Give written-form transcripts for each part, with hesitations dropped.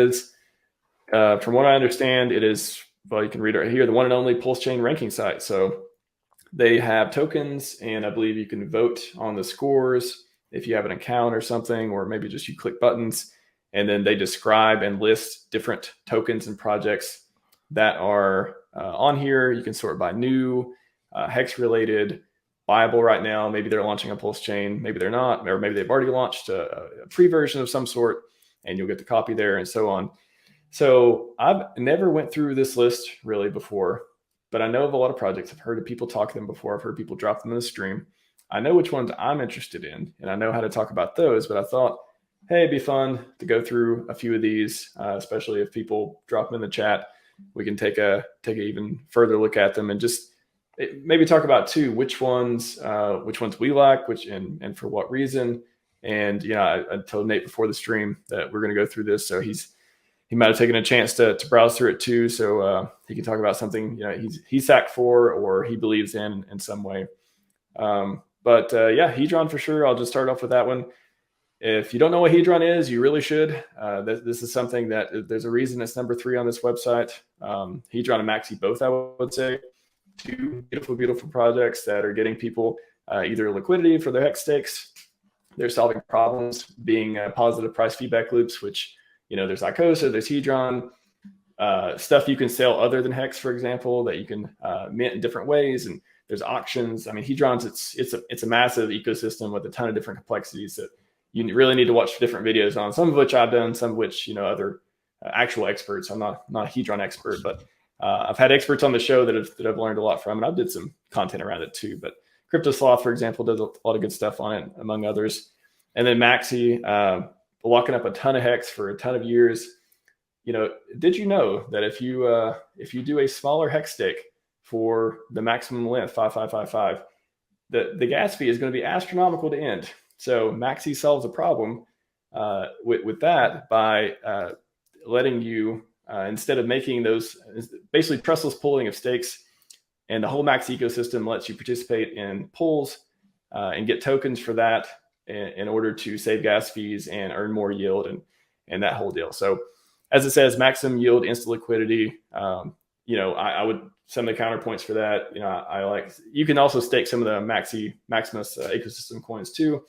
is, from what I understand, it is, well, you can read it right here, the one and only Pulse Chain ranking site. So they have tokens, and I believe you can vote on the scores if you have an account or something, or maybe just you click buttons, and then they describe and list different tokens and projects that are on here. You can sort by new, hex related, viable right now. Maybe they're launching a Pulse chain, maybe they're not, or maybe they've already launched a pre-version of some sort, and you'll get the copy there and so on. So I've never went through this list really before, but I know of a lot of projects. I've heard of people talk to them before. I've heard people drop them in the stream. I know which ones I'm interested in, and I know how to talk about those, but I thought, hey, it'd be fun to go through a few of these, especially if people drop them in the chat. We can take a even further look at them and just maybe talk about too which ones we like, and for what reason. And I told Nate before the stream that we're going to go through this, so he might have taken a chance to browse through it too, so he can talk about something he's sacked for or he believes in some way. But Hedron for sure. I'll just start off with that one. If you don't know what Hedron is, you really should. This is something that there's a reason it's number 3 on this website. Hedron and Maxi both, I would say, 2 beautiful, beautiful projects that are getting people either liquidity for their hex stakes. They're solving problems, being positive price feedback loops, which, there's Icosa, there's Hedron, stuff you can sell other than hex, for example, that you can mint in different ways. And there's auctions. I mean, Hedron's, it's a massive ecosystem with a ton of different complexities that you really need to watch different videos on, some of which I've done, some of which, other actual experts. I'm not a Hedron expert, but I've had experts on the show that I've learned a lot from, and I did some content around it too. But Crypto Sloth, for example, does a lot of good stuff on it, among others. And then Maxi, locking up a ton of hex for a ton of years. Did you know that if you do a smaller hex stake for the maximum length 5555, the gas fee is going to be astronomical to end. So Maxi solves a problem with that by letting you, instead of making those basically trustless pooling of stakes, and the whole Maxi ecosystem lets you participate in pools and get tokens for that in order to save gas fees and earn more yield and that whole deal. So as it says, maximum yield, instant liquidity. I would, some of the counterpoints for that, I like, you can also stake some of the Maximus ecosystem coins too.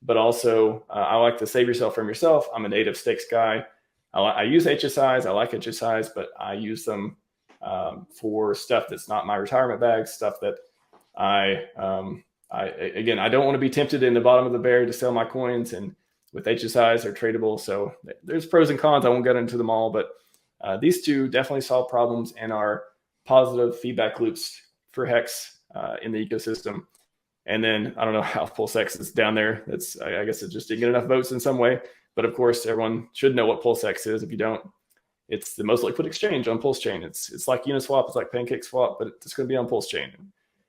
But also, I like to save yourself from yourself. I'm a native stakes guy. I use HSIs. I like HSIs, but I use them for stuff that's not my retirement bag, stuff that I don't want to be tempted in the bottom of the bear to sell my coins. And with HSIs, they're tradable. So there's pros and cons. I won't get into them all, but these two definitely solve problems and are positive feedback loops for Hex in the ecosystem. And then I don't know how PulseX is down there. I guess it just didn't get enough votes in some way. But of course, everyone should know what PulseX is. If you don't, it's the most liquid exchange on Pulse Chain. It's like Uniswap, it's like PancakeSwap, but it's going to be on Pulse Chain.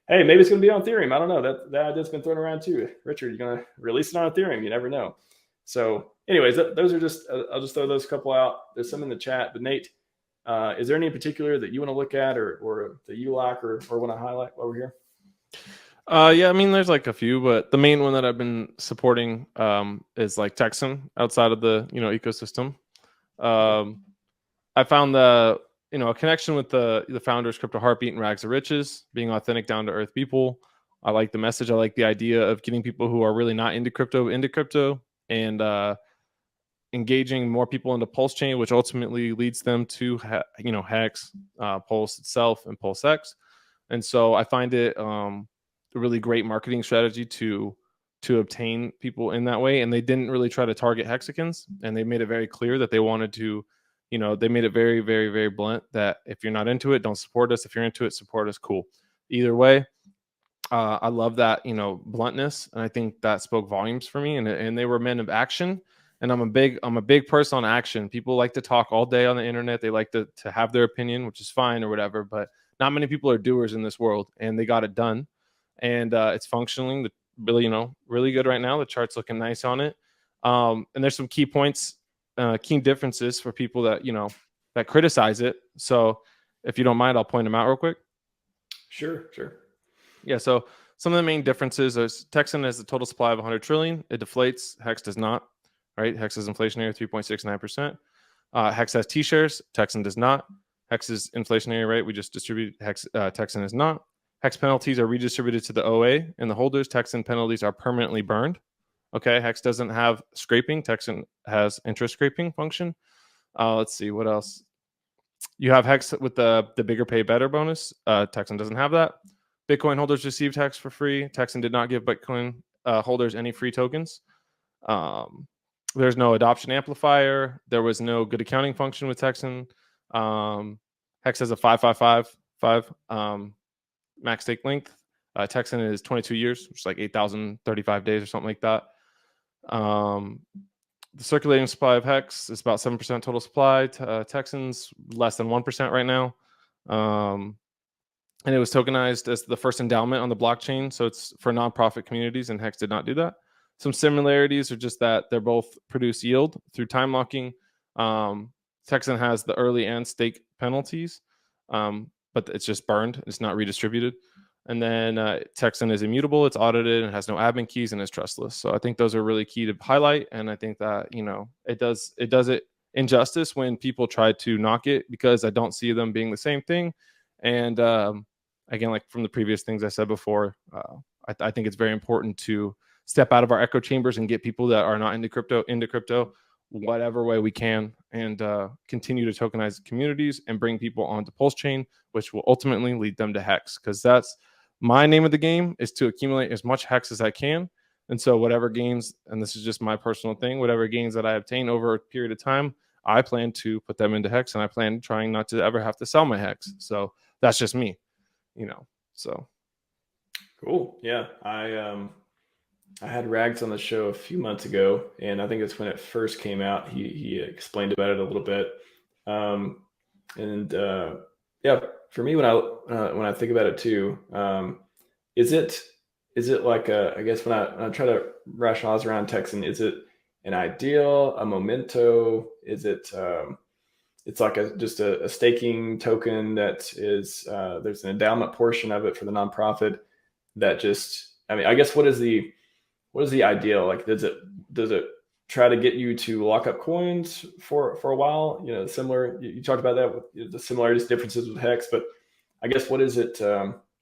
Hey, maybe it's going to be on Ethereum. I don't know. That idea's been thrown around too. Richard, you're going to release it on Ethereum. You never know. So, anyways, those are just. I'll just throw those couple out. There's some in the chat. But Nate, is there any in particular that you want to look at or that you like or want to highlight while we're here? Yeah, I mean, there's like a few, but the main one that I've been supporting is like Texan outside of the ecosystem. I found a connection with the founders, Crypto Heartbeat and Rags of Riches, being authentic, down to earth people. I like the message. I like the idea of getting people who are really not into crypto, and engaging more people into Pulse Chain, which ultimately leads them to Hex, Pulse itself, and PulseX. And so I find it a really great marketing strategy to obtain people in that way. And they didn't really try to target Hexicans, and they made it very clear that they wanted to, they made it very, very, very blunt that if you're not into it, don't support us. If you're into it, support us. Cool. Either way, I love that, bluntness. And I think that spoke volumes for me, and they were men of action. And I'm a big person on action. People like to talk all day on the internet. They like to have their opinion, which is fine or whatever, but not many people are doers in this world, and they got it done. And it's functioning really, really good right now. The chart's looking nice on it. And there's some key points, key differences for people that, that criticize it. So if you don't mind, I'll point them out real quick. Sure. Yeah. So some of the main differences is Texan has a total supply of 100 trillion. It deflates. Hex does not, right? Hex is inflationary, 3.69%. Hex has T-shares. Texan does not. Hex is inflationary rate. We just distribute. Texan is not. Hex penalties are redistributed to the OA and the holders. Texan penalties are permanently burned. Okay, Hex doesn't have scraping. Texan has interest scraping function. Let's see what else. You have Hex with the bigger pay better bonus. Texan doesn't have that. Bitcoin holders received Hex for free. Texan did not give Bitcoin holders any free tokens. There's no adoption amplifier. There was no good accounting function with Texan. Hex has a 5.555 max stake length. Texan is 22 years, which is like 8,035 days or something like that. The circulating supply of Hex is about 7% total supply. Texans less than 1% right now. And it was tokenized as the first endowment on the blockchain. So it's for nonprofit communities, and Hex did not do that. Some similarities are just that they're both produce yield through time locking. Texan has the early and stake penalties, but it's just burned. It's not redistributed. And then Texan is immutable. It's audited and has no admin keys and is trustless. So I think those are really key to highlight. And I think that, it does it injustice when people try to knock it, because I don't see them being the same thing. And again, like from the previous things I said before, I think it's very important to step out of our echo chambers and get people that are not into crypto whatever way we can, and continue to tokenize communities and bring people onto Pulse Chain, which will ultimately lead them to Hex, because that's my name of the game, is to accumulate as much Hex as I can. And so whatever gains, and this is just my personal thing, whatever gains that I obtain over a period of time, I plan to put them into Hex, and I plan trying not to ever have to sell my Hex. So that's just me, so. Cool. Yeah. I had Rags on the show a few months ago, and I think it's when it first came out. He explained about it a little bit. Yeah, for me, when I think about it too, is it like I guess when I try to rationalize around Texan, is it an ideal, a memento? Is it it's like just a staking token that is there's an endowment portion of it for the nonprofit that just, I guess what is the ideal? Like, does it try to get you to lock up coins for a while? Similar. You talked about that with the similarities, differences with Hex, but I guess what is it?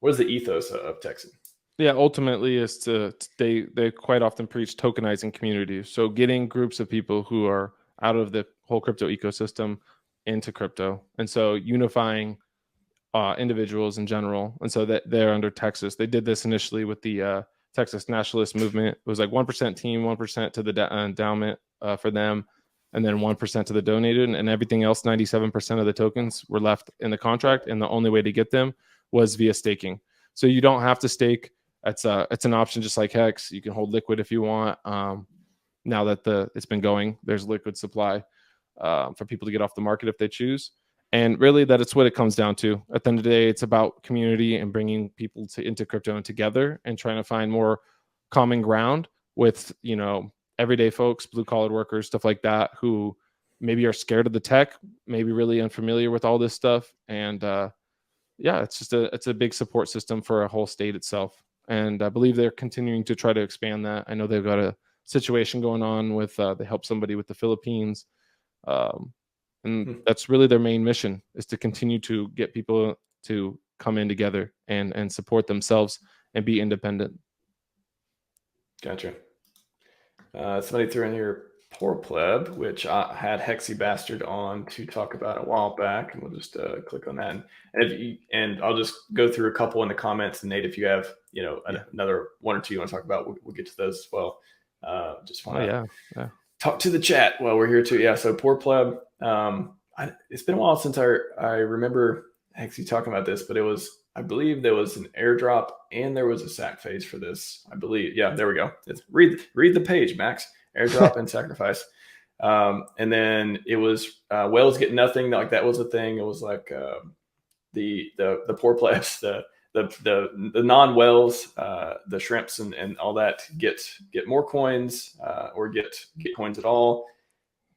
What is the ethos of Texan? Yeah, ultimately is they quite often preach tokenizing communities. So getting groups of people who are out of the whole crypto ecosystem into crypto, and so unifying individuals in general. And so that they're under Texas. They did this initially with the Texas Nationalist Movement. It was like 1% team, 1% to the endowment for them, and then 1% to the donated, and everything else, 97% of the tokens were left in the contract, and the only way to get them was via staking. So you don't have to stake. It's an option just like Hex. You can hold liquid if you want. Now that it's been going, there's liquid supply for people to get off the market if they choose. And really, that it's what it comes down to. At the end of the day, it's about community and bringing people into crypto and together, and trying to find more common ground with, everyday folks, blue collar workers, stuff like that, who maybe are scared of the tech, maybe really unfamiliar with all this stuff. And it's a big support system for a whole state itself. And I believe they're continuing to try to expand that. I know they've got a situation going on with they help somebody with the Philippines. And that's really their main mission, is to continue to get people to come in together and support themselves and be independent. Gotcha. Somebody threw in here Poor Pleb, which I had Hexy Bastard on to talk about a while back, and we'll just click on that. And I'll just go through a couple in the comments. And Nate, if you have another one or two you want to talk about, we'll get to those as well. Just want to talk to the chat while we're here too. Yeah. So Poor Pleb. It's been a while since I remember Hexy talking about this, but I believe there was an airdrop and there was a sack phase for this. I believe. Yeah, there we go. Read the page, Max. Airdrop and sacrifice. And then it was whales get nothing. Like that was a thing. It was like the poor plebs, the non-whales, the shrimps and all that get more coins or get coins at all.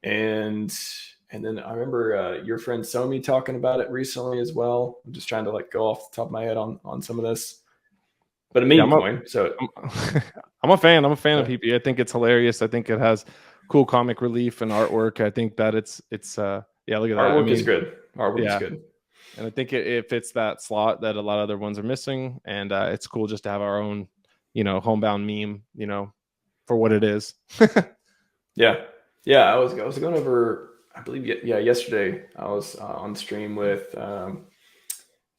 And then I remember your friend Somi talking about it recently as well. I'm just trying to go off the top of my head on some of this. But a meme coin. So I'm a fan. I'm a fan of PP. I think it's hilarious. I think it has cool comic relief and artwork. I think that it's yeah, look at that. Artwork is good. Artwork is yeah, good. and I think it fits that slot that a lot of other ones are missing, and it's cool just to have our own, homebound meme, for what it is. Yeah, yeah. I was going over. I believe yesterday I was on the stream with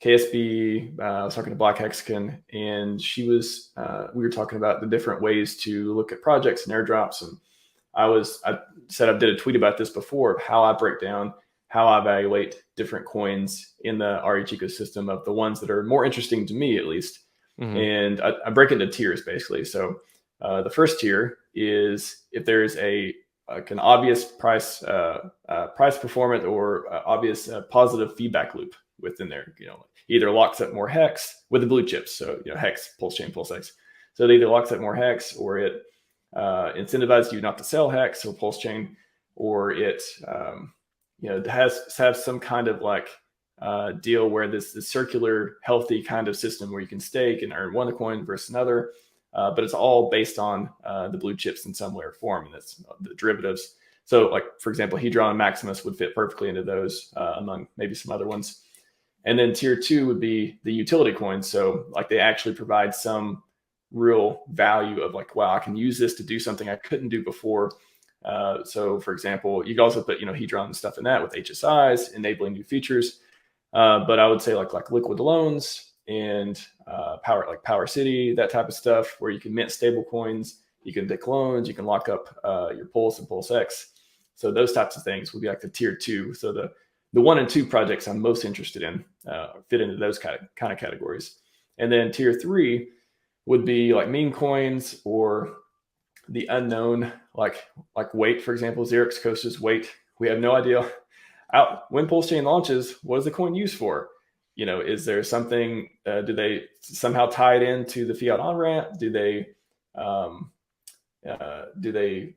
KSB. I was talking to Black Hexagon, and we were talking about the different ways to look at projects and airdrops. And I said I did a tweet about this before of how I break down how I evaluate different coins in the RH ecosystem of the ones that are more interesting to me, at least. Mhm. And I break it into tiers basically. So the first tier is if there's an obvious price performance or obvious positive feedback loop within there. Either locks up more hex with the blue chips. So hex, pulse chain, pulse hex. So it either locks up more hex, or it incentivizes you not to sell hex or pulse chain, or it has some kind of like deal where this circular, healthy kind of system where you can stake and earn one coin versus another. But it's all based on the blue chips in some way or form, and that's the derivatives. So, like for example, Hedron and Maximus would fit perfectly into those, among maybe some other ones. And then tier 2 would be the utility coins. So, like they actually provide some real value of like, wow, I can use this to do something I couldn't do before. So, for example, you can also put Hedron and stuff in that with HSIs, enabling new features. But I would say like liquid loans and Power City, that type of stuff, where you can mint stable coins, you can take loans, you can lock up your Pulse and Pulse X. So those types of things would be like the tier 2. So the 1 and 2 projects I'm most interested in fit into those kind of categories. And then tier 3 would be like meme coins or the unknown, like Wait, for example, Xerix Coast's Wait. We have no idea when Pulse Chain launches, what is the coin used for? Is there something? Do they somehow tie it into the fiat on ramp? Do they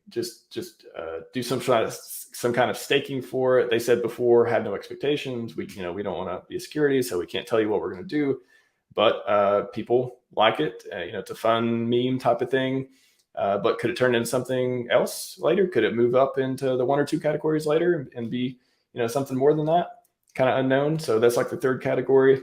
just do some kind of staking for it? They said before, had no expectations. We don't want to be a security, so we can't tell you what we're going to do. But people like it. It's a fun meme type of thing. But could it turn into something else later? Could it move up into the 1 or 2 categories later and be something more than that? Kind of unknown. So that's like the third category.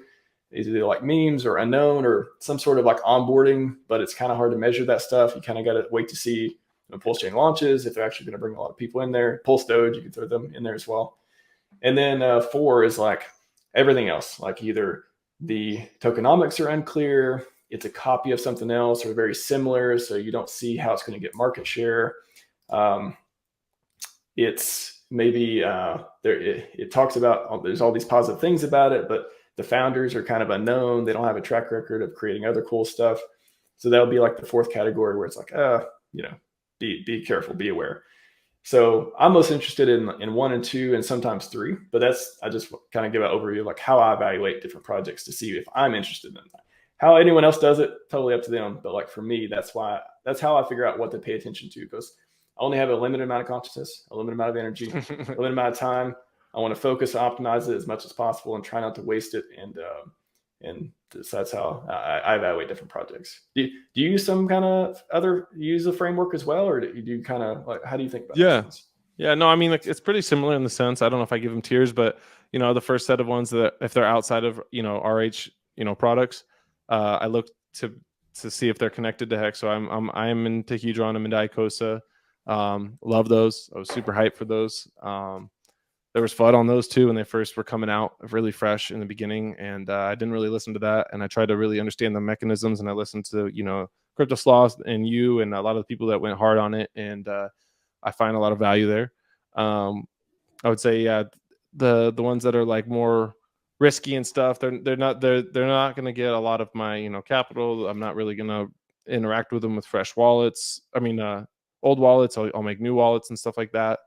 Is either like memes or unknown or some sort of like onboarding, but it's kind of hard to measure that stuff. You kind of got to wait to see when Pulse Chain launches, if they're actually going to bring a lot of people in there. Pulse Doge, you can throw them in there as well. And then 4 is like everything else, like either the tokenomics are unclear, it's a copy of something else or very similar, so you don't see how it's going to get market share. It's maybe it talks about there's all these positive things about it, but the founders are kind of unknown. They don't have a track record of creating other cool stuff. So that'll be like the 4th category where it's like, be careful, be aware. So I'm most interested in 1 and 2 and sometimes 3, but I just kind of give an overview of like how I evaluate different projects to see if I'm interested in that. How anyone else does it, totally up to them. But like for me, that's how I figure out what to pay attention to, because I only have a limited amount of consciousness, a limited amount of energy, a limited amount of time. I want to focus, optimize it as much as possible, and try not to waste it. And so that's how I evaluate different projects. Do you use some kind of use a framework as well, or do you kind of like, how do you think about things? Yeah, no, I mean, like, it's pretty similar in the sense. I don't know if I give them tiers, but the first set of ones that if they're outside of RH products, I look to see if they're connected to Hex. So I'm into Hedron, I'm into Icosa. Love those. I was super hyped for those. There was FUD on those too when they first were coming out, really fresh in the beginning, and I didn't really listen to that. And I tried to really understand the mechanisms, and I listened to Crypto Sloth and you and a lot of the people that went hard on it, and I find a lot of value there. I would say the ones that are like more risky and stuff, they're not going to get a lot of my capital. I'm not really going to interact with them with fresh wallets. I mean old wallets. I'll make new wallets and stuff like that.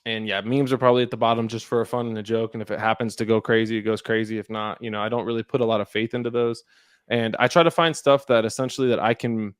And yeah, memes are probably at the bottom just for a fun and a joke. And if it happens to go crazy, it goes crazy. If not, I don't really put a lot of faith into those. And I try to find stuff that essentially that I can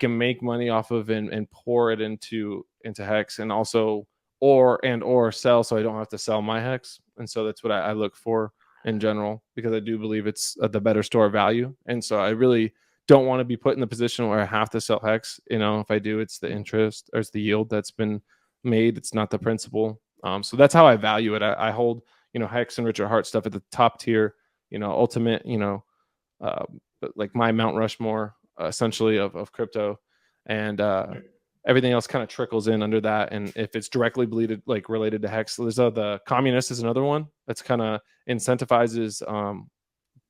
make money off of and pour it into Hex, and also or sell, so I don't have to sell my Hex. And so that's what I look for in general, because I do believe it's the better store of value. And so I really don't want to be put in the position where I have to sell hex. If I do, it's the interest or it's the yield that's been made. It's not the principal. So that's how I value it. I hold, hex and Richard Hart stuff at the top tier, ultimate, uh, like my Mount Rushmore essentially of crypto, and everything else kind of trickles in under that. And if it's directly related to hex, there's the communist is another one that's kind of incentivizes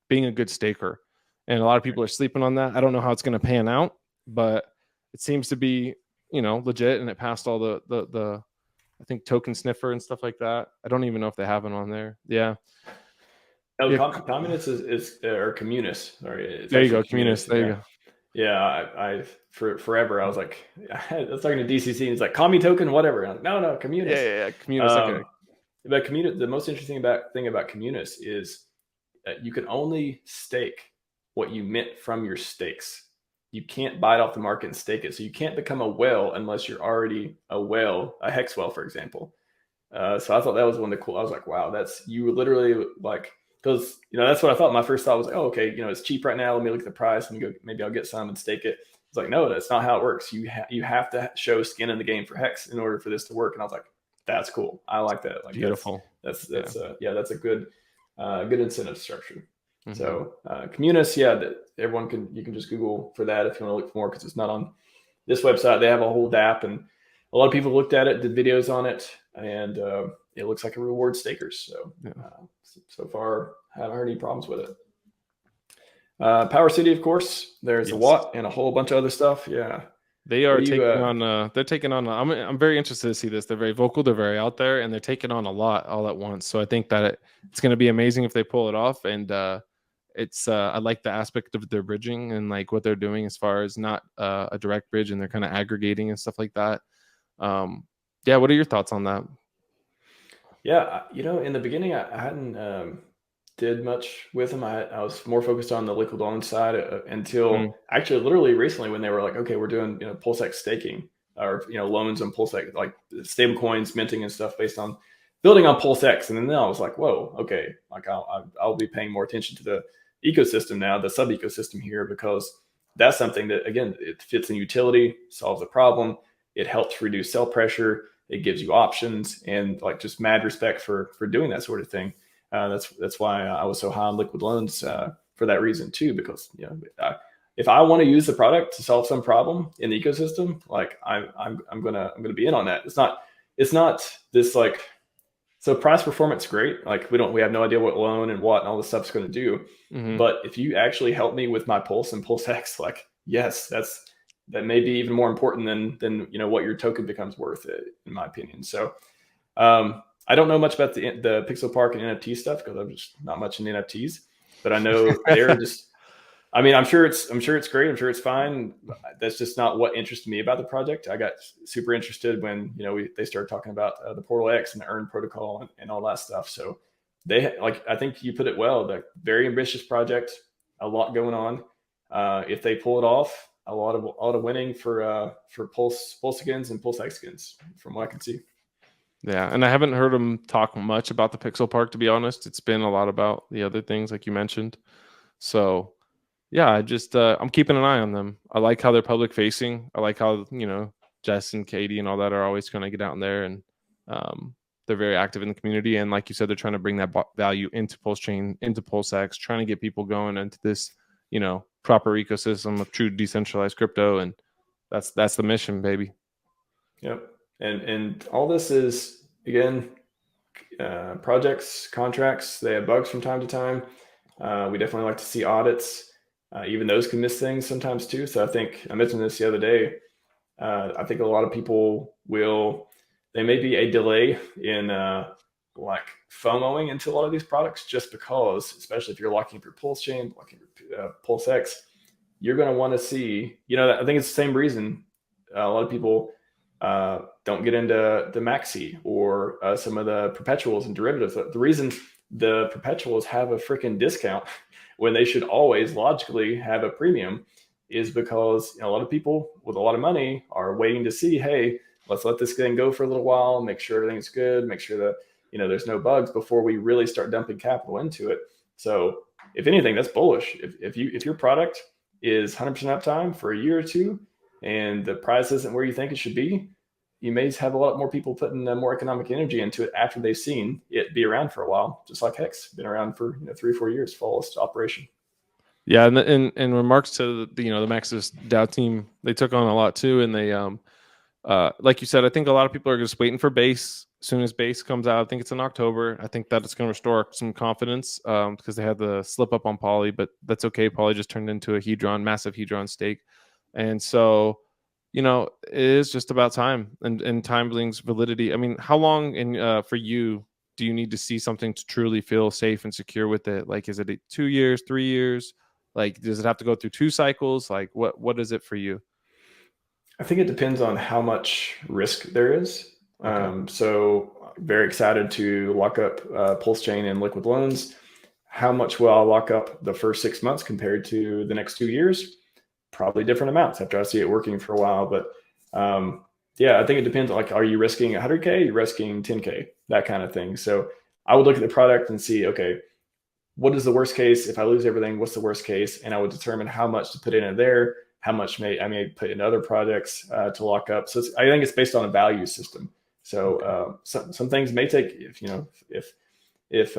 being a good staker, and a lot of people are sleeping on that. I don't know how it's going to pan out, but it seems to be legit, and it passed all the I think token sniffer and stuff like that. I don't even know if they have it on there. Yeah. Oh, yeah. Communist is or communist. Sorry, there you go, communist. There you go. Yeah, I for forever I was like, I was talking to DCC, and it's like commie token, whatever. I'm like, no, communist. Yeah, communist. Okay. But communist, the most interesting thing about communist is that you can only stake what you mint from your stakes. You can't buy it off the market and stake it. So you can't become a whale unless you're already a whale, a hex whale, for example. So I thought that was one of the cool. I was like, wow, that's you literally like. Because that's what I thought. My first thought was like, oh, okay, it's cheap right now. Let me look at the price and go. Maybe I'll get some and stake it. It's like, no, that's not how it works. You have to show skin in the game for hex in order for this to work. And I was like, that's cool. I like that. Like, beautiful. That's that's a good incentive structure. Mm-hmm. So communist, that you can just Google for that if you want to look for more, because it's not on this website. They have a whole DApp, and a lot of people looked at it, did videos on it, and it looks like a reward stakers. So so far, I haven't heard any problems with it. Power City, of course. There's a Watt and a whole bunch of other stuff. Yeah, they are taking on. They're taking on. I'm very interested to see this. They're very vocal. They're very out there, and they're taking on a lot all at once. So I think that it's going to be amazing if they pull it off. And it's I like the aspect of their bridging and like what they're doing as far as not a direct bridge, and they're kind of aggregating and stuff like that. What are your thoughts on that? Yeah, in the beginning, I hadn't did much with them. I was more focused on the liquid loan side until actually literally recently, when they were like, okay, we're doing PulseX staking, or loans on PulseX, like stable coins minting and stuff based on building on PulseX. And then I was like, whoa, okay, like I'll be paying more attention to the ecosystem now, the sub ecosystem here, because that's something that, again, it fits in utility, solves a problem, it helps reduce sell pressure. It gives you options, and like just mad respect for doing that sort of thing. That's why I was so high on liquid loans for that reason too. Because if I want to use the product to solve some problem in the ecosystem, like I'm gonna be in on that. It's not this like, so price performance great. Like we have no idea what loan and what and all this stuff's going to do. Mm-hmm. But if you actually help me with my Pulse and PulseX, like yes, that may be even more important than what your token becomes worth, in my opinion. So I don't know much about the Pixel Park and NFT stuff, because I'm just not much in NFTs. But I know they're just. I mean, I'm sure it's great. I'm sure it's fine. That's just not what interested me about the project. I got super interested when they started talking about the Portal X and the Earn protocol and all that stuff. So I think you put it well. The very ambitious project, a lot going on. If they pull it off, a lot of winning for Pulsegans and PulseXigans, from what I can see. Yeah, and I haven't heard them talk much about the Pixel Park, to be honest. It's been a lot about the other things, like you mentioned. So, yeah, I just I'm keeping an eye on them. I like how they're public facing. I like how Jess and Katie and all that are always going to get out in there, and they're very active in the community. And like you said, they're trying to bring that value into PulseChain, into PulseX, trying to get people going into this proper ecosystem of true decentralized crypto, and that's the mission, baby. Yep. And all this is, again, projects, contracts. They have bugs from time to time. We definitely like to see audits. Even those can miss things sometimes too. So I think I mentioned this the other day. I think a lot of people there may be a delay in like FOMOing into a lot of these products, just because, especially if you're locking up your PulseChain, locking your PulseX, you're going to want to see, I think it's the same reason a lot of people don't get into the Maxi or some of the perpetuals and derivatives. The reason the perpetuals have a freaking discount when they should always logically have a premium is because a lot of people with a lot of money are waiting to see, hey, let's let this thing go for a little while, make sure everything's good, make sure that there's no bugs before we really start dumping capital into it. So if anything, that's bullish. If your product is 100% uptime for a year or two, and the price isn't where you think it should be, you may have a lot more people putting more economic energy into it after they've seen it be around for a while, just like Hex been around for 3 or 4 years, fullest operation. Yeah, and in remarks to the the Maxis DAO team, they took on a lot too, and they like you said, I think a lot of people are just waiting for base. As soon as base comes out, I think it's in October. I think that it's going to restore some confidence because they had the slip up on Poly, but that's okay. Poly just turned into a Hedron, massive Hedron stake, and so it is just about time and Timelink's validity. I mean, how long for you do you need to see something to truly feel safe and secure with it? Like, is it 2 years, 3 years? Like, does it have to go through 2 cycles? Like, what is it for you? I think it depends on how much risk there is. Okay. So very excited to lock up Pulse Chain and Liquid Loans. How much will I lock up the first 6 months compared to the next 2 years? Probably different amounts after I see it working for a while. But yeah, I think it depends. Like, are you risking 100K? You're risking 10K, that kind of thing. So I would look at the product and see, okay, what is the worst case? If I lose everything, what's the worst case? And I would determine how much to put in there, how much I may put in other projects to lock up. So I think it's based on a value system. So some things may take, if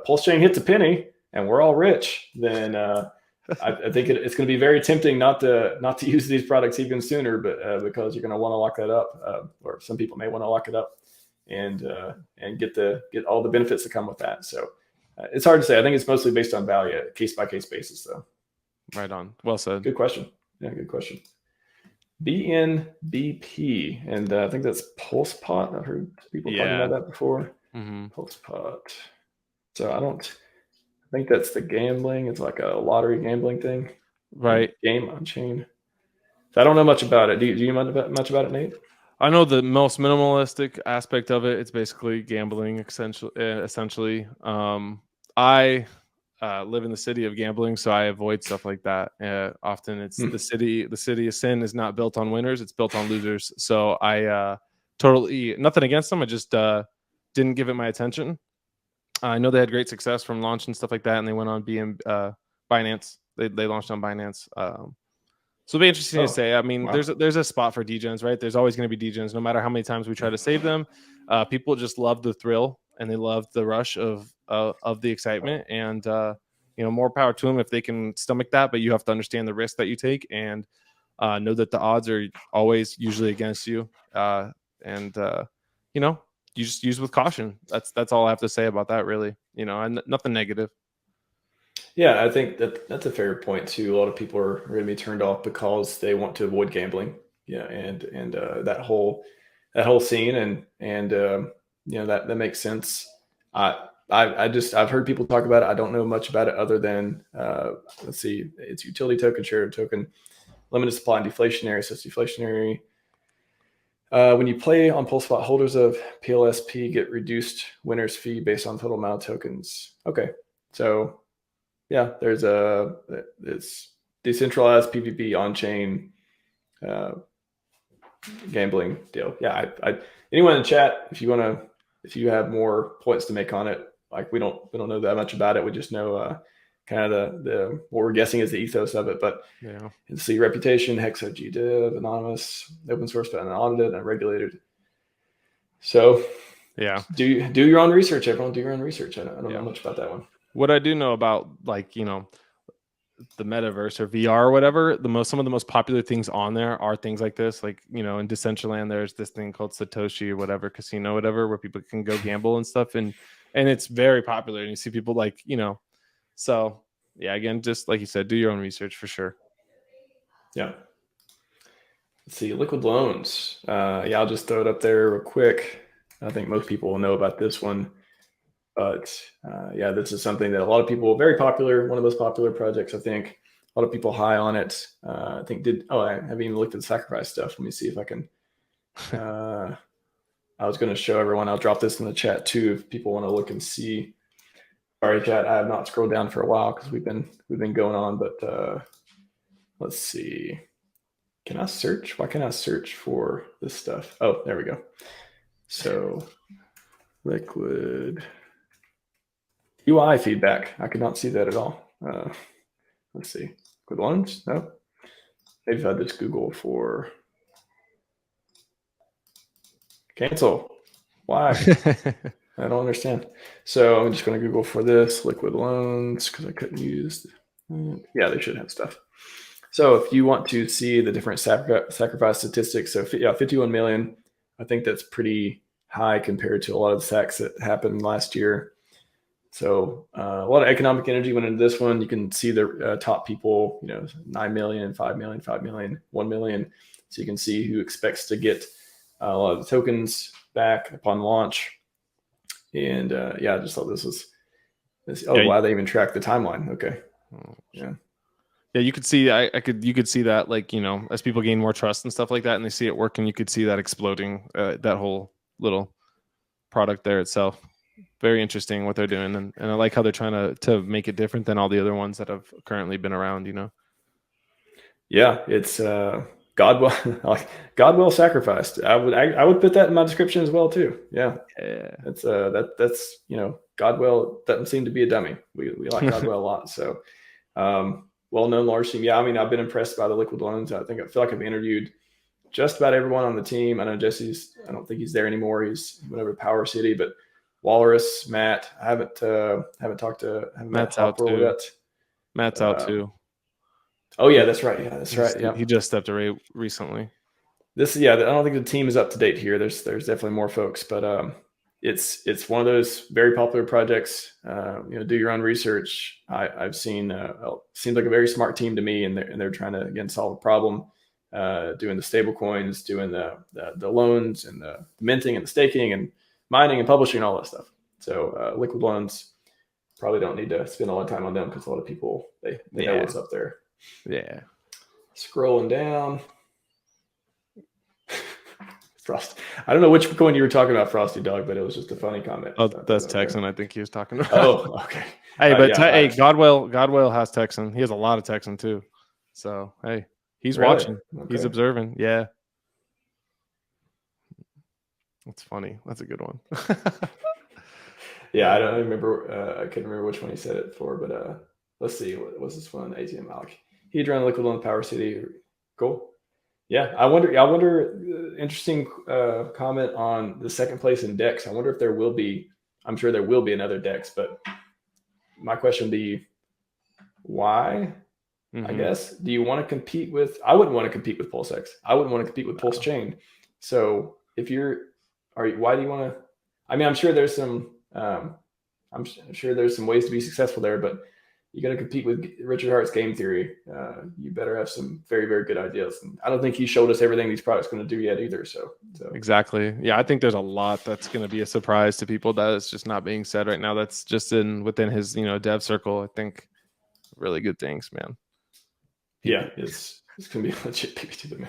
Pulse Chain hits a penny and we're all rich, then I think it's going to be very tempting not to use these products even sooner, but because you're going to want to lock that up, or some people may want to lock it up and get all the benefits that come with that. So it's hard to say. I think it's mostly based on value, case by case basis, though. Right on. Well said. Good question. Yeah, good question. BNBP, and I think that's PulsePot. I've heard people talking about that before. Mm-hmm. PulsePot. So I think that's the gambling. It's like a lottery gambling thing. Right. Game on chain. So I don't know much about it. Do you know much about it, Nate? I know the most minimalistic aspect of it. It's basically gambling, essentially. I live in the city of gambling, so I avoid stuff like that. Often it's the city of sin is not built on winners, it's built on losers. So I totally, nothing against them, I just didn't give it my attention. I know they had great success from launch and stuff like that, and they went on Binance. They launched on Binance. So it'll be interesting to say. I mean, wow. there's a spot for degens, right? There's always going to be degens, no matter how many times we try to save them. People just love the thrill and they love the rush of the excitement. And more power to them if they can stomach that. But you have to understand the risk that you take and know that the odds are always usually against you. You just use with caution. That's all I have to say about that, really. And nothing negative. Yeah, I think that's a fair point too. A lot of people are going to be turned off because they want to avoid gambling. Yeah, and that whole scene and that makes sense. I've heard people talk about it. I don't know much about it other than let's see, it's utility token, shared token, limited supply and deflationary. So it's deflationary. When you play on PulseSpot, holders of PLSP get reduced winner's fee based on total amount of tokens. Okay, so. Yeah, it's decentralized PvP on-chain gambling deal. Yeah, anyone in chat, if you have more points to make on it, like we don't know that much about it. We just know kind of the what we're guessing is the ethos of it. But yeah, let's see, reputation, Hex OG Div, anonymous, open source, but unaudited and regulated. So yeah, do your own research, everyone. Do your own research. I don't know much about that one. What I do know about, like, the metaverse or VR or whatever, some of the most popular things on there are things like this. Like, in Decentraland, there's this thing called Satoshi or whatever, casino, whatever, where people can go gamble and stuff. And it's very popular. And you see people so yeah, again, just like you said, do your own research for sure. Yeah. Let's see, liquid loans. I'll just throw it up there real quick. I think most people will know about this one. But this is something that a lot of people, very popular, one of those popular projects, I think. A lot of people high on it. I think I haven't even looked at the sacrifice stuff. Let me see if I can. I was going to show everyone. I'll drop this in the chat too if people want to look and see. Sorry, chat. I have not scrolled down for a while because we've been going on. But let's see. Can I search? Why can't I search for this stuff? Oh, there we go. So liquid. UI feedback. I could not see that at all. Let's see. Liquid loans? No. Maybe if I just Google for cancel. Why? I don't understand. So I'm just going to Google for this liquid loans because I couldn't use. Yeah, they should have stuff. So if you want to see the different sacrifice statistics, so yeah, 51 million. I think that's pretty high compared to a lot of the sacks that happened last year. So a lot of economic energy went into this one. You can see the top people, 9 million, 5 million, 5 million, 1 million. So you can see who expects to get a lot of the tokens back upon launch. And I just thought this was. Wow, they even track the timeline. Okay. Yeah. Yeah, you could see. You could see that, like, as people gain more trust and stuff like that, and they see it working, you could see that exploding. That whole little product there itself. Very interesting what they're doing, and I like how they're trying to make it different than all the other ones that have currently been around. Yeah, it's Godwell sacrificed. I would put that in my description as well too. Yeah. That's Godwell doesn't seem to be a dummy. We like Godwell a lot. So well-known large team. Yeah, I mean, I've been impressed by the liquid loans. I feel like I've interviewed just about everyone on the team. I know Jesse's. I don't think he's there anymore. He went over to Power City, but Walrus, Matt. I haven't talked to Matt's out too. Yet. Matt's out too. Oh yeah, that's right. Yeah, that's right. Yeah, he just stepped away recently. I don't think the team is up to date here. There's definitely more folks, but it's one of those very popular projects. Do your own research. I've seen seems like a very smart team to me, and they're trying to again solve a problem, doing the stable coins, doing the loans and the minting and the staking and mining and publishing and all that stuff. So liquid loans, probably don't need to spend a lot of time on them because a lot of people they know what's up there. Yeah. Scrolling down. Frost. I don't know which coin you were talking about, Frosty Dog, but it was just a funny comment. Oh, that's Texan. I think he was talking about. Oh, okay. Hey, but Godwell has Texan. He has a lot of Texan too. So hey, he's watching. Okay. He's observing. Yeah. That's funny. That's a good one. Yeah, I don't remember. I couldn't remember which one he said it for, but let's see. What was this one? ATM Malik. He'd run liquid on Power City. Cool. Yeah, I wonder. Interesting comment on the second place in Dex. I wonder if there will be. I'm sure there will be another Dex, but my question would be, why? Mm-hmm. I guess. Do you want to compete with? I wouldn't want to compete with PulseX. I wouldn't want to compete with Pulse Chain. So why do you want to? I mean, I'm sure there's some. I'm sure there's some ways to be successful there, but you got to compete with Richard Hart's game theory. You better have some very, very good ideas. And I don't think he showed us everything these products going to do yet either. So exactly. Yeah, I think there's a lot that's going to be a surprise to people that is just not being said right now. That's just within his dev circle. I think really good things, man. Yeah, it's going to be a legit PPT to me.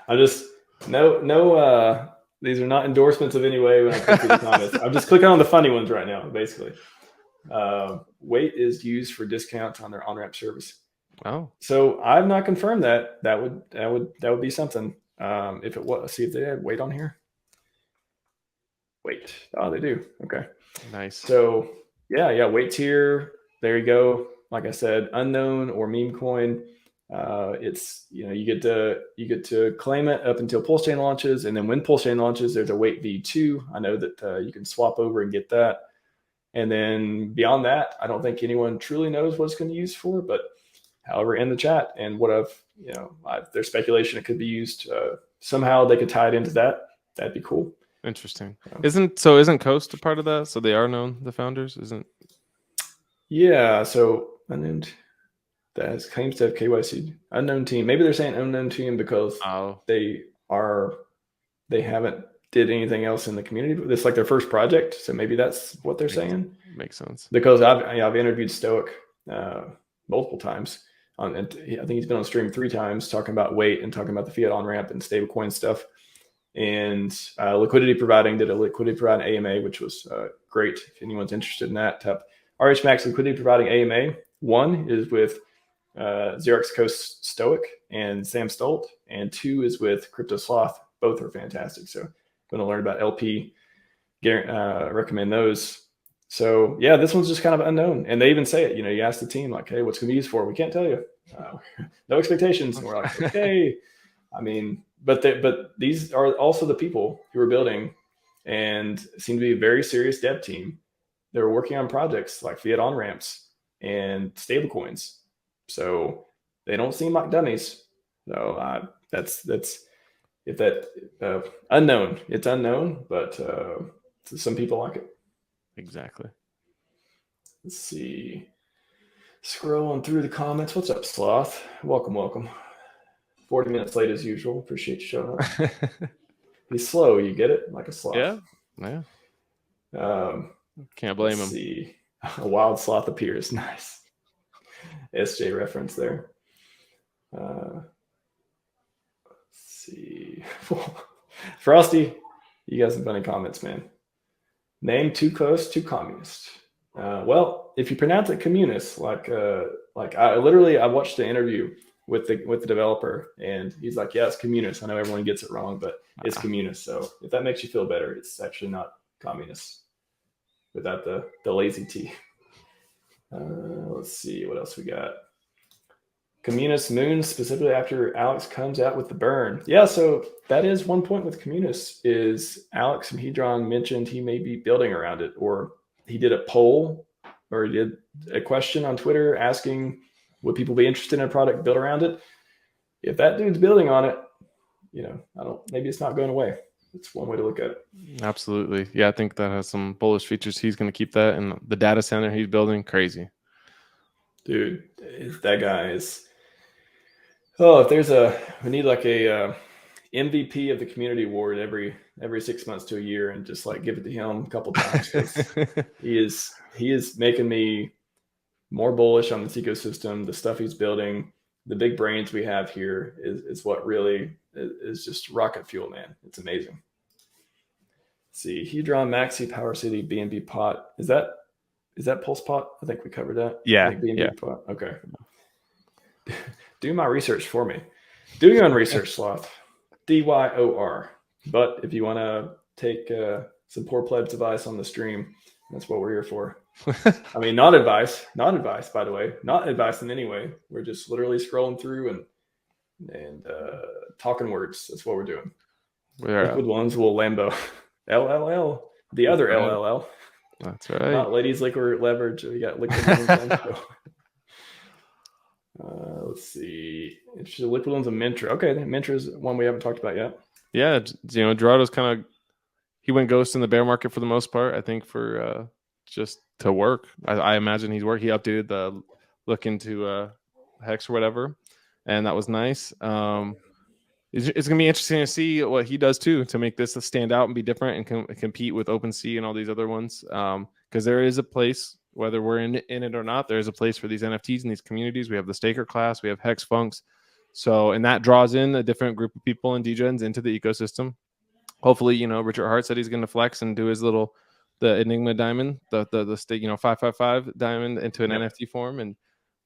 I'm just no. These are not endorsements of any way when I click through the comments. I'm just clicking on the funny ones right now, basically. Wait is used for discounts on their on-ramp service. Oh, so I've not confirmed that. That would be something. If it was, see if they had Wait on here. Wait. Oh, they do. Okay. Nice. So yeah. Wait's here. There you go. Like I said, unknown or meme coin. It's you get to claim it up until Pulse Chain launches, and then when Pulse Chain launches, there's a Wait V2. I know that you can swap over and get that. And then beyond that, I don't think anyone truly knows what it's going to be used for. But however, in the chat and there's speculation it could be used somehow. They could tie it into that. That'd be cool. Interesting. Isn't Coast a part of that? So they are known, the founders, isn't? Yeah. So unnamed that claims to have KYC unknown team. Maybe they're saying unknown team because they haven't did anything else in the community, but it's like their first project. So maybe that's what they're saying. Makes sense. Because I've interviewed Stoic multiple times. And I think he's been on stream 3 times talking about Wait and talking about the fiat on ramp and stablecoin stuff. And liquidity providing did a liquidity providing AMA, which was great. If anyone's interested in that, tap RH Max liquidity providing AMA. One is with Xerox Coast Stoic and Sam Stolt, and 2 is with Crypto Sloth. Both are fantastic. So going to learn about LP, recommend those. So yeah, this one's just kind of unknown. And they even say it, you ask the team like, hey, what's going to be used for? We can't tell you. No expectations. And we're like, okay. I mean, but these are also the people who are building and seem to be a very serious dev team. They're working on projects like fiat on ramps and stablecoins. So they don't seem like dummies. So that's if that unknown. It's unknown, but some people like it. Exactly. Let's see. Scrolling through the comments. What's up, Sloth? Welcome. 40 minutes late as usual. Appreciate you showing up. He's slow. You get it? Like a sloth. Yeah. Can't blame Let's him. See. A wild sloth appears. Nice. SJ reference there. Let's see. Frosty, you got some funny comments, man. Name too close to communist. Well, if you pronounce it communist, like I watched the interview with the developer, and he's like, yeah, it's communist. I know everyone gets it wrong, but it's communist. So if that makes you feel better, it's actually not communist without the lazy T. Let's see what else we got. Communist moon, specifically after Alex comes out with the burn. Yeah, so that is one point with Communist is Alex and Hedron mentioned he may be building around it, or he did a poll, or he did a question on Twitter asking would people be interested in a product built around it. If that dude's building on it, maybe it's not going away. It's one way to look at it. Absolutely. Yeah, I think that has some bullish features. He's going to keep that, and the data center he's building, crazy. Dude, that guy is... Oh, if we need like a MVP of the community award every 6 months to a year, and just like give it to him a couple times. he is making me more bullish on this ecosystem. The stuff he's building, the big brains we have here is what really is just rocket fuel, man. It's amazing. Let's see, Hedron, Maxi, Power City, BNB Pot. Is that Pulse Pot? I think we covered that. Yeah. BNB Pot. Okay. Do my research for me. Do your own research, Sloth. DYOR. But if you want to take some poor pleb's advice on the stream, that's what we're here for. I mean, not advice, by the way. Not advice in any way. We're just literally scrolling through and talking words. That's what we're doing. Liquid Loans will Lambo. LLL. The other LLL. That's right. Not ladies liquor leverage. We got Liquid Loans. Let's see. Liquid Loans and Mintra. Okay, Mintra is one we haven't talked about yet. Yeah, Gerardo's kind of, he went ghost in the bear market for the most part. I think for just to work. I imagine he's working. He updated the look into Hex or whatever, and that was nice. It's gonna be interesting to see what he does too to make this a stand out and be different and compete with OpenSea and all these other ones. Because there is a place, whether we're in it or not, there is a place for these NFTs in these communities. We have the staker class, we have Hex Funks. So, and that draws in a different group of people and DGens into the ecosystem. Hopefully, Richard Hart said he's going to flex and do his the Enigma diamond, the 555 diamond into an NFT form, and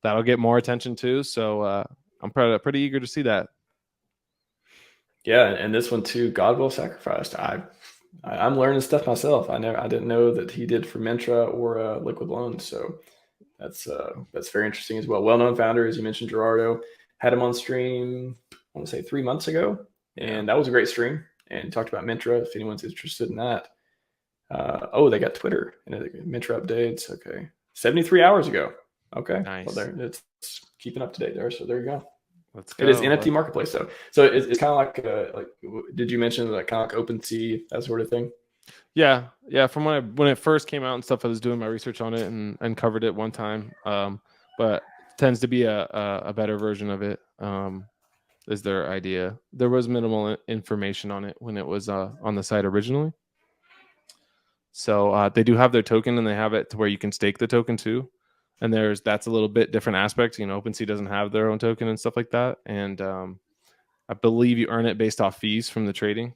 that'll get more attention too. So I'm pretty eager to see that. Yeah, and this one too, Godwill Sacrificed. I'm learning stuff myself. I didn't know that he did for Mintra or Liquid Loans. So that's very interesting as well. Well-known founder, as you mentioned, Gerardo. Had him on stream, I want to say 3 months ago, and that was a great stream. And talked about Mintra, if anyone's interested in that. They got Twitter and Mintra updates. Okay, 73 hours ago. Okay, nice. Well, it's keeping up to date there. So there you go. Let's go. It is NFT marketplace though, so it's kind of like did you mention like kind of like OpenSea, that sort of thing? Yeah. From when it first came out and stuff, I was doing my research on it and covered it one time. But tends to be a better version of it. Is their idea. There was minimal information on it when it was on the site originally. So they do have their token, and they have it to where you can stake the token too. And that's a little bit different aspect. OpenSea doesn't have their own token and stuff like that. And I believe you earn it based off fees from the trading.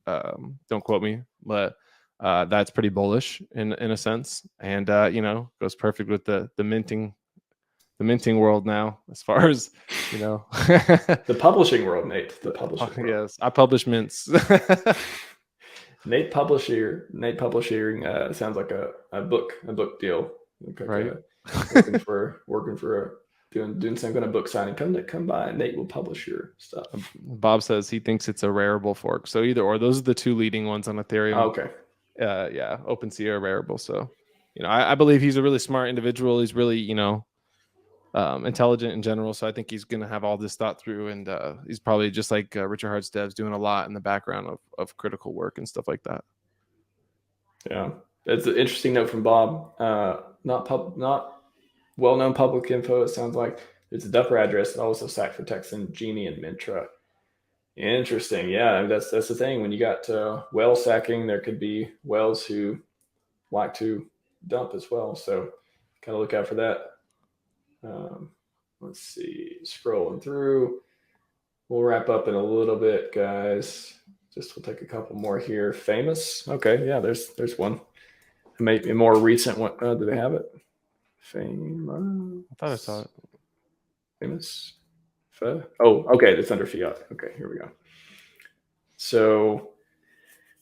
Don't quote me, but that's pretty bullish in a sense. And goes perfect with the minting world now, as far as the publishing world, Nate. The publishing world. Yes, I publish mints. Nate Publishing sounds like a book deal. Right. Working for doing some kind of book signing. Come by. Nate will publish your stuff. Bob says he thinks it's a Rarible fork. So either or, those are the two leading ones on Ethereum. Oh, okay. Yeah, OpenSea or Rarible. So, I believe he's a really smart individual. He's really, intelligent in general. So I think he's going to have all this thought through, and he's probably just like Richard Hart's devs, doing a lot in the background of critical work and stuff like that. Yeah, it's an interesting note from Bob. Not well-known public info. It sounds like it's a Dupper address that also sacked for Texan, Genie, and Mintra. Interesting. Yeah, that's the thing. When you got whale sacking, there could be whales who like to dump as well. So kind of look out for that. Let's see. Scrolling through. We'll wrap up in a little bit, guys. We'll take a couple more here. Famous. Okay, yeah, there's one. Maybe a more recent one. Do they have it? Famous. I thought I saw it. Famous. Oh, okay. It's under fiat. Okay, here we go. So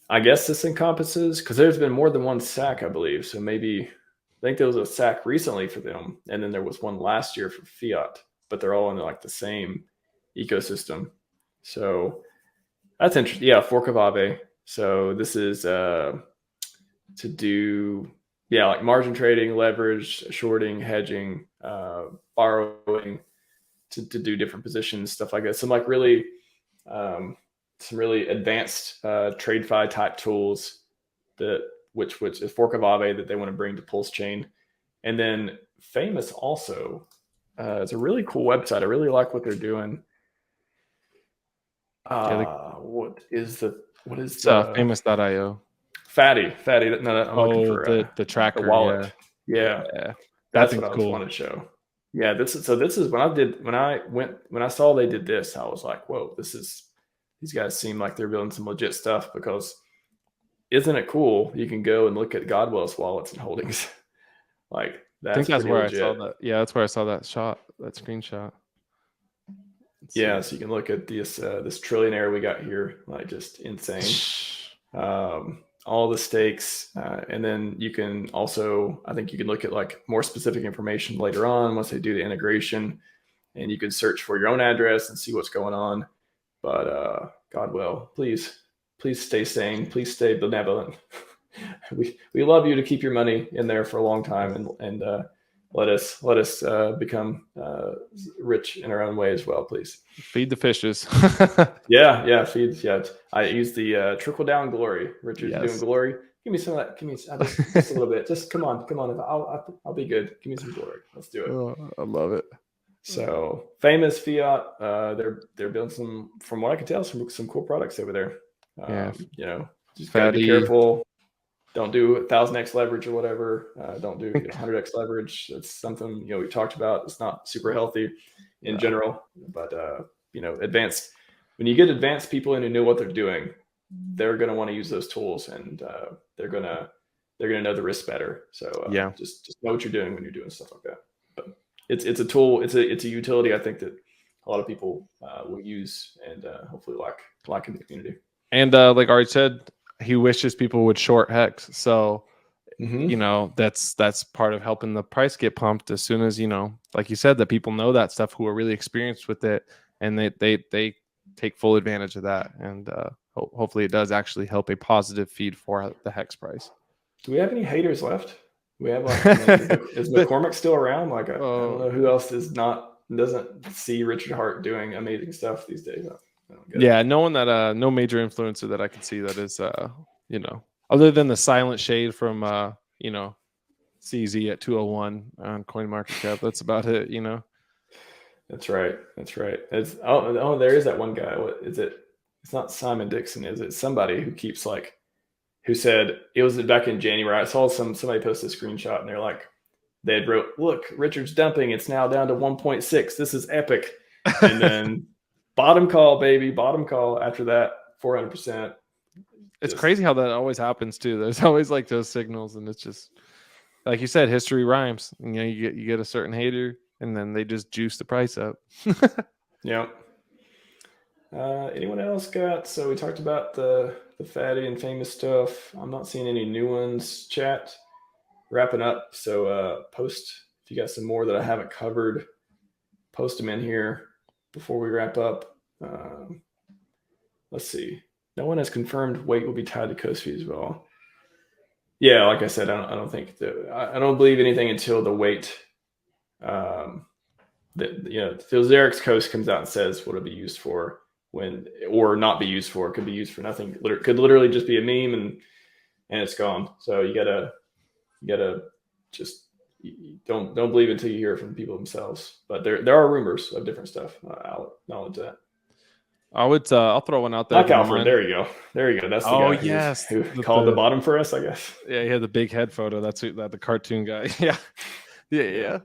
I guess this encompasses, because there's been more than one sack, I believe. So maybe, I think there was a sack recently for them, and then there was one last year for fiat, but they're all in like the same ecosystem. So that's interesting. Yeah, fork of Aave. So this is to do, like margin trading, leverage, shorting, hedging, borrowing, to do different positions, stuff like that. Some really advanced TradeFi type tools which is fork of Aave that they want to bring to Pulse Chain. And then Famous also it's a really cool website. I really like what they're doing. What is famous.io? Fatty. No, I'm looking for the tracker, the wallet. Yeah. That's what I cool. wanted to show. Yeah, this is when I saw they did this, I was like, whoa, these guys seem like they're building some legit stuff, because isn't it cool? You can go and look at Godwell's wallets and holdings. Like I think that's where legit. I saw that. Yeah, that's where I saw that screenshot. So you can look at this trillionaire we got here, like just insane. All the stakes, and then you can also, I think you can look at like more specific information later on once they do the integration, and you can search for your own address and see what's going on. But Godwell, please stay sane, please stay benevolent. we love you to keep your money in there for a long time, and let us become rich in our own way as well, please. Feed the fishes. Feed. Yeah, I use the trickle down glory. Richard's doing glory. Give me some of that. Give me just a little bit. Just come on. I'll be good. Give me some glory. Let's do it. Oh, I love it. So Famous, fiat. They're building some, from what I can tell, some cool products over there. Just gotta be careful. Don't do 1000x leverage or whatever. Don't do 100x leverage. That's something we talked about. It's not super healthy in general. But advanced. When you get advanced people in who know what they're doing, they're going to want to use those tools, and they're gonna know the risk better. So just know what you're doing when you're doing stuff like that. But it's a tool. It's a utility, I think, that a lot of people will use, and hopefully like in the community. And like Art said, he wishes people would short Hex. So, that's part of helping the price get pumped as soon as, like you said, that people know that stuff, who are really experienced with it, and they take full advantage of that. And hopefully it does actually help a positive feed for the Hex price. Do we have any haters left? We have is McCormick still around? Like I don't know who else doesn't see Richard Hart doing amazing stuff these days. No one that no major influencer that I can see that is other than the silent shade from CZ at 201 on CoinMarketCap. That's about it. That's right. It's there is that one guy. What is it? It's not Simon Dixon, is it? Somebody who keeps who said, it was back in January. I saw somebody post a screenshot, and they're like, they had wrote, "Look, Richard's dumping. It's now down to 1.6. This is epic." And then bottom call, baby, bottom call. After that, 400%. It's crazy how that always happens too. There's always those signals, and it's just like you said, history rhymes. You get a certain hater, and then they just juice the price up. Yeah. Anyone else got? So we talked about the Fatty and Famous stuff. I'm not seeing any new ones. Chat. Wrapping up. So post if you got some more that I haven't covered. post them in here before we wrap up. Let's see. No one has confirmed weight will be tied to coast fee as well. Yeah, like I said, I don't think I don't believe anything until the weight. Phil Zarek's coast comes out and says what it'll be used for when, or not be used for. It could be used for nothing. Could literally just be a meme and it's gone. So you gotta just don't believe until you hear from people themselves. But there are rumors of different stuff. I'll acknowledge that. I'll throw one out there. Knock Alfred. There you go. That's the guy who called the bottom for us, I guess. Yeah, he had the big head photo. That's the cartoon guy. Yeah.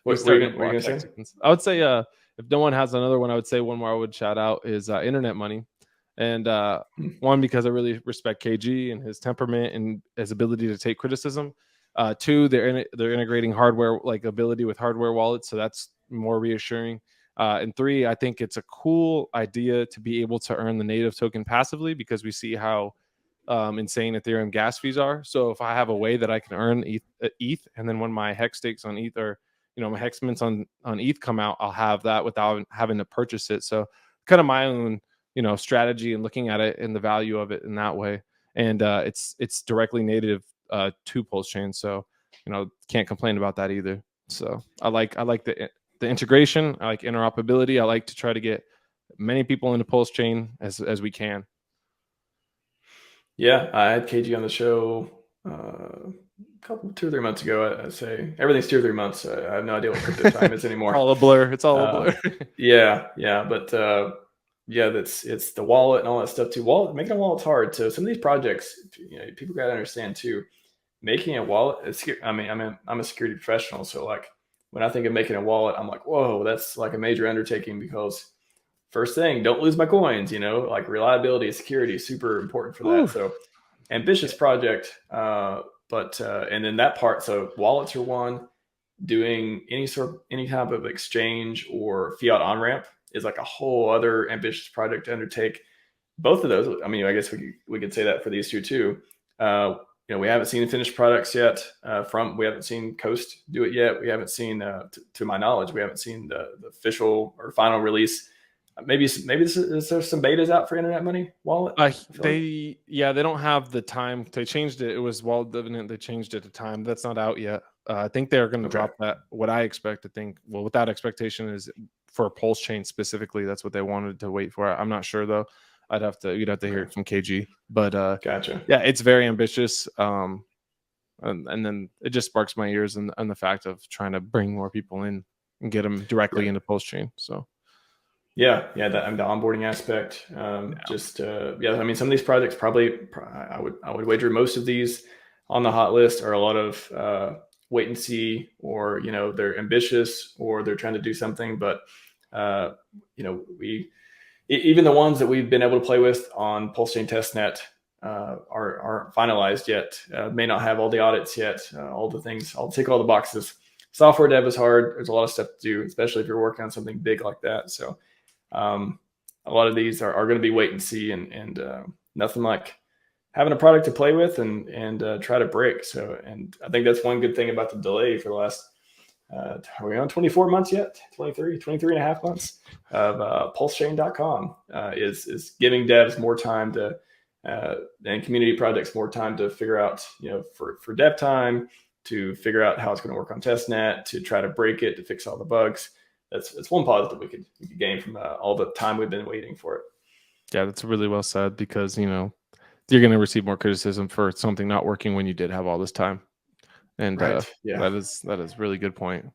What were you gonna say? I would say if no one has another one, I would say one more I would shout out is Internet Money. And one, because I really respect KG and his temperament and his ability to take criticism. Two, they're integrating hardware, like ability with hardware wallets, so that's more reassuring. And three, I think it's a cool idea to be able to earn the native token passively, because we see how insane Ethereum gas fees are. So if I have a way that I can earn ETH, and then when my hex stakes on ETH, or my hex mints on ETH come out, I'll have that without having to purchase it. So kind of my own strategy and looking at it and the value of it in that way. And it's directly native to Pulse Chain, so can't complain about that either. So I like the integration. I like interoperability. I like to try to get many people into Pulse Chain as we can. Yeah, I had KG on the show 2 or 3 months ago. I'd say everything's 2 or 3 months. I have no idea what crypto time is anymore. All a blur. It's all a blur. Yeah, but it's the wallet and all that stuff too. Making a wallet's hard. So some of these projects, people got to understand too. Making a wallet, I'm a security professional, so like when I think of making a wallet, I'm like, whoa, that's like a major undertaking, because first thing, don't lose my coins. Like reliability, security, super important for that. Ooh. So ambitious project, but and then that part. So wallets are one. Doing any type of exchange or fiat on ramp is like a whole other ambitious project to undertake. Both of those, I guess we could say that for these two too. We haven't seen the finished products yet. We haven't seen Coast do it yet. We haven't seen, to my knowledge, we haven't seen the official or final release. Maybe is there some betas out for Internet Money wallet? They don't have the time. They changed it. It was Wallet Dividend. They changed it to time. That's not out yet. I think they're going to drop that. What I expect to think, without expectation, is for Pulse Chain specifically. That's what they wanted to wait for. I'm not sure though. You'd have to hear it from KG. But gotcha. Yeah, it's very ambitious. And then it just sparks my ears and the fact of trying to bring more people in and get them directly into Pulse Chain. So. Yeah, the onboarding aspect. Some of these projects I would wager most of these on the hot list are a lot of wait and see, or they're ambitious, or they're trying to do something, but even the ones that we've been able to play with on Pulse Chain Testnet aren't finalized yet. May not have all the audits yet, all the things. I'll tick all the boxes. Software dev is hard. There's a lot of stuff to do, especially if you're working on something big like that. So a lot of these are going to be wait and see, and nothing like having a product to play with and try to break. So, and I think that's one good thing about the delay for the last, are we on 24 months yet? 23 and a half months of pulsechain.com is giving devs more time to, and community projects more time to figure out, for dev time, to figure out how it's going to work on testnet, to try to break it, to fix all the bugs. That's one positive we could gain from all the time we've been waiting for it. Yeah, that's really well said, because you're going to receive more criticism for something not working when you did have all this time, and right. that is really good point.